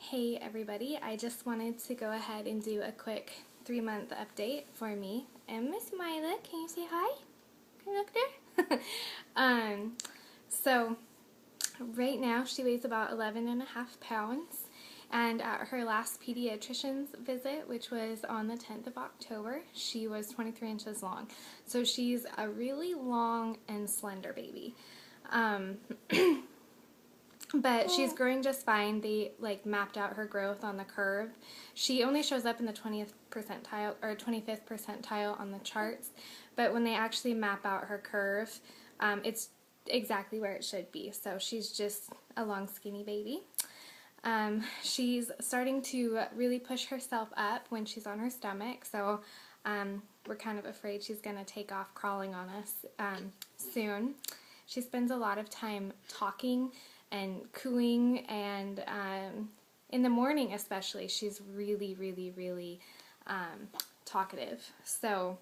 Hey everybody, I just wanted to go ahead and do a quick 3-month update for me and Miss Mila. Can you say hi? Can you look there? So right now she weighs about 11.5 pounds, and at her last pediatrician's visit, which was on the 10th of October, she was 23 inches long. So she's a really long and slender baby. But she's growing just fine. They mapped out her growth on the curve. She only shows up in the 20th percentile or 25th percentile on the charts, but when they actually map out her curve, it's exactly where it should be. So she's just a long, skinny baby. She's starting to really push herself up when she's on her stomach, so we're kind of afraid she's going to take off crawling on us soon. She spends a lot of time talking and cooing, and in the morning especially, she's really talkative. So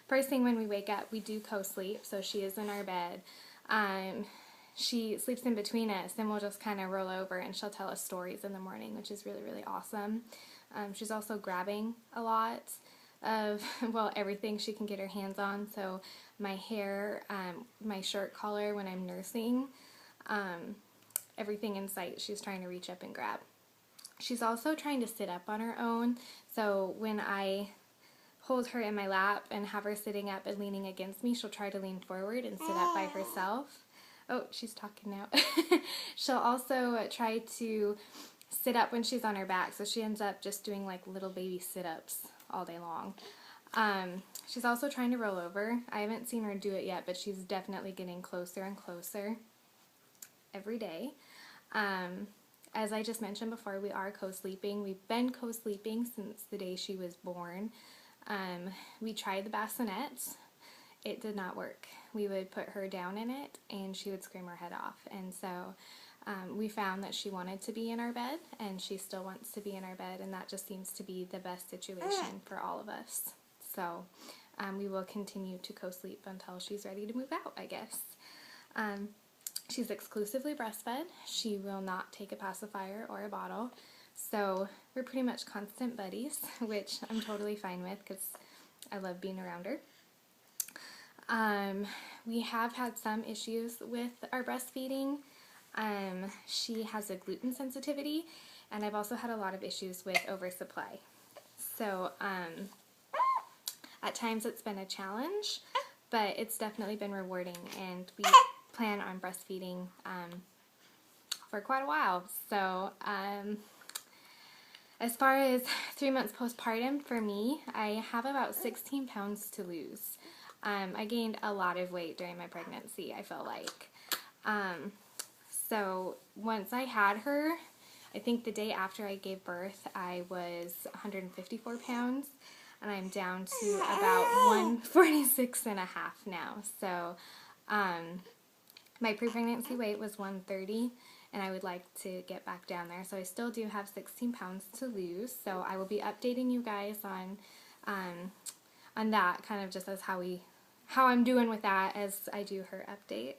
first thing when we wake up, we do co-sleep, so she is in our bed. She sleeps in between us, and we'll just kind of roll over, and she'll tell us stories in the morning, which is really awesome. She's also grabbing a lot of, well, everything she can get her hands on, so my hair, my shirt collar when I'm nursing, everything in sight she's trying to reach up and grab. She's also trying to sit up on her own, so when I hold her in my lap and have her sitting up and leaning against me, she'll try to lean forward and sit up by herself. Oh, she's talking now. She'll also try to sit up when she's on her back, so she ends up just doing like little baby sit-ups all day long. She's also trying to roll over. I haven't seen her do it yet, but she's definitely getting closer and closer every day. As I just mentioned before, we are co-sleeping. We've been co-sleeping since the day she was born. We tried the bassinet. It did not work. We would put her down in it and she would scream her head off. And so we found that she wanted to be in our bed, and she still wants to be in our bed, and that just seems to be the best situation for all of us. So we will continue to co-sleep until she's ready to move out, I guess. She's exclusively breastfed. She will not take a pacifier or a bottle. So we're pretty much constant buddies, which I'm totally fine with because I love being around her. We have had some issues with our breastfeeding. She has a gluten sensitivity, and I've also had a lot of issues with oversupply. So at times it's been a challenge, but it's definitely been rewarding, and we plan on breastfeeding for quite a while. So as far as 3 months postpartum, for me, I have about 16 pounds to lose. I gained a lot of weight during my pregnancy, I feel like. So once I had her, I think the day after I gave birth, I was 154 pounds, and I'm down to about 146 and a half now. So my pre-pregnancy weight was 130, and I would like to get back down there. So I still do have 16 pounds to lose. So I will be updating you guys on that, kind of just as how I'm doing with that as I do her updates.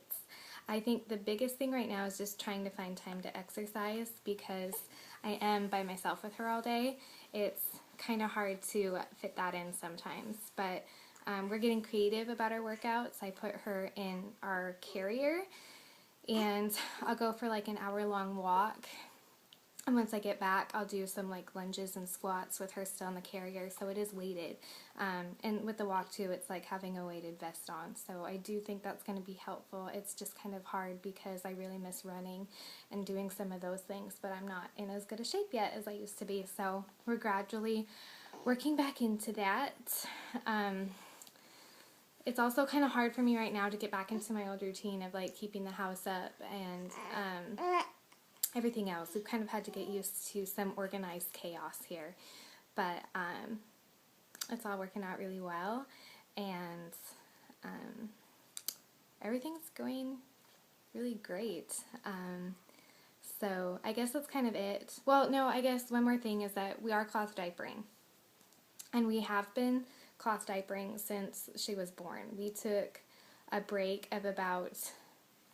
I think the biggest thing right now is just trying to find time to exercise, because I am by myself with her all day. It's kind of hard to fit that in sometimes, but we're getting creative about our workouts. I put her in our carrier, and I'll go for like an hour-long walk. And once I get back, I'll do some like lunges and squats with her still in the carrier, so it is weighted. And with the walk too, it's like having a weighted vest on. So I do think that's going to be helpful. It's just kind of hard because I really miss running and doing some of those things, but I'm not in as good a shape yet as I used to be. So we're gradually working back into that. It's also kind of hard for me right now to get back into my old routine of like keeping the house up and everything else. We've kind of had to get used to some organized chaos here, but it's all working out really well, and everything's going really great. So I guess that's kind of it. Well, no, I guess one more thing is that we are cloth diapering, and we have been cloth diapering since she was born. We took a break of about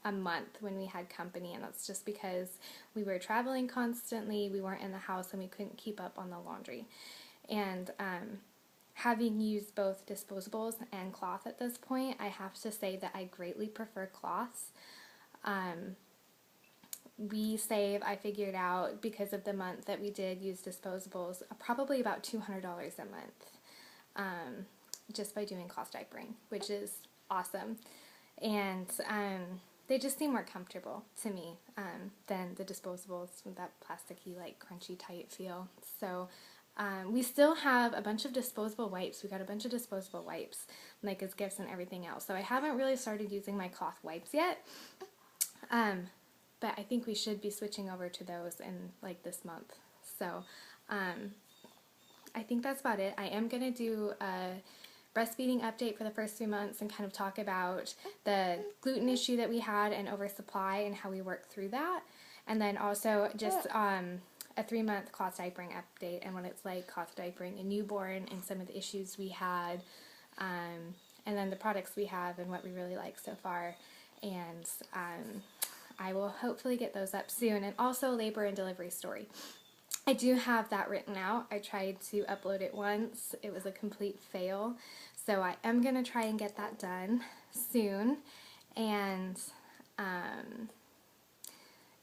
a month when we had company, and that's just because we were traveling constantly, we weren't in the house, and we couldn't keep up on the laundry. And having used both disposables and cloth at this point, I have to say that I greatly prefer cloths. I figured out, because of the month that we did use disposables, probably about $200 a month, just by doing cloth diapering, which is awesome. And they just seem more comfortable to me than the disposables with that plasticky, like, crunchy, tight feel. So we still have a bunch of disposable wipes. We got a bunch of disposable wipes, like, as gifts and everything else. So I haven't really started using my cloth wipes yet. But I think we should be switching over to those in, like, this month. So I think that's about it. I am going to do a breastfeeding update for the first 3 months and kind of talk about the gluten issue that we had and oversupply and how we worked through that. And then also just a 3-month cloth diapering update and what it's like cloth diapering a newborn and some of the issues we had, and then the products we have and what we really like so far. And I will hopefully get those up soon. And also labor and delivery story. I do have that written out. I tried to upload it once. It was a complete fail. So I am going to try and get that done soon. And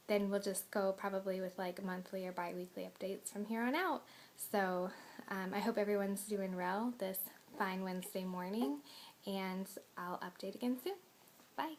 then we'll just go probably with, like, monthly or bi-weekly updates from here on out. So I hope everyone's doing well this fine Wednesday morning. And I'll update again soon. Bye.